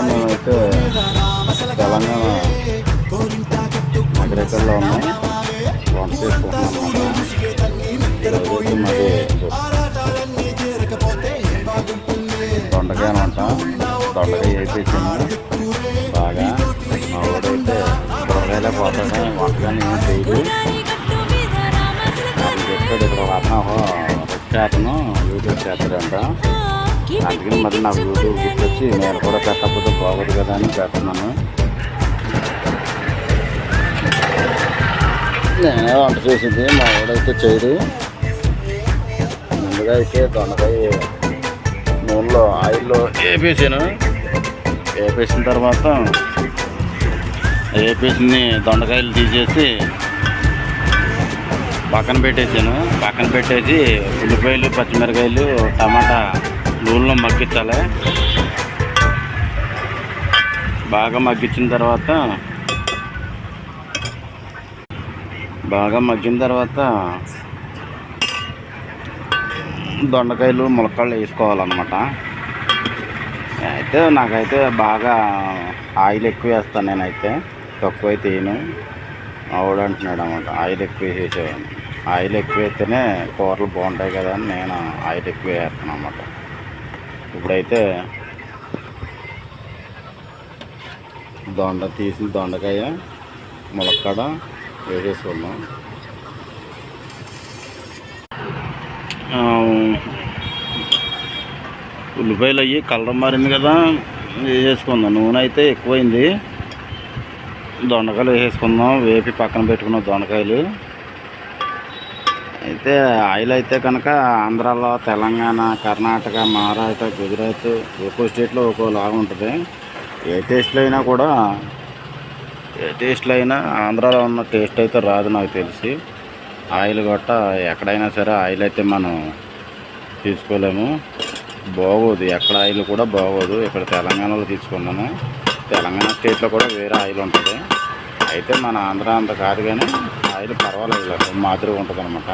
మేమైతే తెలంగాణ నగరికల్లో ఉన్నాం. వంట చేసుకుంటున్నాం అన్నమాట. మరి దొండకాయ అనమాట. దొండకాయ వేసేసాను బాగా. మా ఊడైతే దొండకాయలే పోతాడు, వంటగానే ఏం చేయదు అని చెప్పాడు. ఇక్కడ ఒక అతను యూట్యూబ్ చేస్తాడంట. అందుకని మరి నాకు యూట్యూబ్ గుర్తొచ్చి నేను కూడా పెట్టకపోతే బాగోదు కదా అని పెడుతున్నాను. నేనే వంట చేసింది, మా వాడైతే చేయడు. ముందుగా అయితే దొండకాయ నూనెలో ఆయిల్లో వేపేసాను. వేపేసిన తర్వాత వేపేసింది దొండకాయలు తీసేసి పక్కన పెట్టేసాను. పక్కన పెట్టేసి ఉల్లిపాయలు, పచ్చిమిరకాయలు, టమాటా నూనెలో మగ్గించాలి. బాగా మగ్గించిన తర్వాత దొండకాయలు ములక్కాళ్ళు వేసుకోవాలన్నమాట. అయితే నాకైతే బాగా ఆయిల్ ఎక్కువ వేస్తాను నేనైతే, తక్కువ అయితే వేయను. ఆవిడ అంటున్నాడు అన్నమాట ఆయిల్ ఎక్కువ వేసేసేవాడిని. ఆయిల్ ఎక్కువ వేస్తేనే కూరలు బాగుంటాయి కదా అని నేను ఆయిల్ ఎక్కువ వేస్తాను అన్నమాట. ఇప్పుడైతే తీసిన దొండకాయ ములక్కాడ వేసేసుకున్నాం. ఉల్లిపాయలు అయ్యి కలర్ మారింది కదా, వేసేసుకుందాం. నూనె అయితే ఎక్కువైంది. దొండకాయలు వేసేసుకుందాం. వేపి పక్కన పెట్టుకున్న దొండకాయలు అయితే ఆయిల్ అయితే కనుక ఆంధ్రాలో, తెలంగాణ, కర్ణాటక, మహారాష్ట్ర, గుజరాత్ ఒక్కో స్టేట్లో ఒక్కోలాగా ఉంటుంది. ఏ టేస్ట్లో అయినా ఆంధ్రాలో ఉన్న టేస్ట్ అయితే రాదు నాకు తెలిసి. ఆయిల్ గట్ట ఎక్కడైనా సరే ఆయిల్ అయితే మనం తీసుకోలేము, బాగోదు. ఎక్కడ ఆయిల్ కూడా బాగోదు. ఇక్కడ తెలంగాణలో తీసుకున్నాను. తెలంగాణ స్టేట్లో కూడా వేరే ఆయిల్ ఉంటుంది. అయితే మన ఆంధ్ర అంత కాదు కానీ ఆయిల్ పర్వాలేదు, మాదిరిగా ఉంటుంది అనమాట.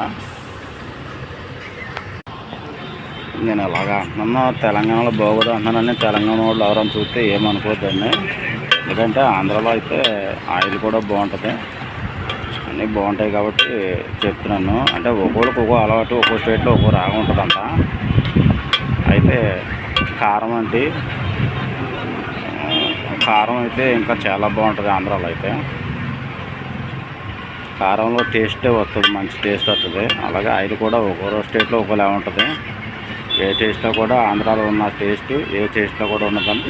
నేను అలాగా అంటున్నా, తెలంగాణలో బాగోదు అంటున్నానని తెలంగాణ వాళ్ళు ఎవరైనా చూస్తే ఏమనుకోవద్దండి. ఎందుకంటే ఆంధ్రాలో అయితే ఆయిల్ కూడా బాగుంటుంది, అన్నీ బాగుంటాయి కాబట్టి చెప్తున్నాను. అంటే ఒక్కొక్కరికి ఒక్కో అలవాటు, ఒక్కో స్టేట్లో ఒక్కో రాగా ఉంటుందంట. అయితే కారం అయితే ఇంకా చాలా బాగుంటుంది ఆంధ్రాలో. అయితే కారంలో టేస్టే వస్తుంది, మంచి టేస్ట్ వస్తుంది. అలాగే ఆయిల్ కూడా ఒక్కో స్టేట్లో ఒక్కోలా ఉంటుంది. ఏ టేస్ట్లో కూడా ఆంధ్రాలో ఉన్న టేస్ట్ ఏ టేస్ట్లో కూడా ఉన్నదంటే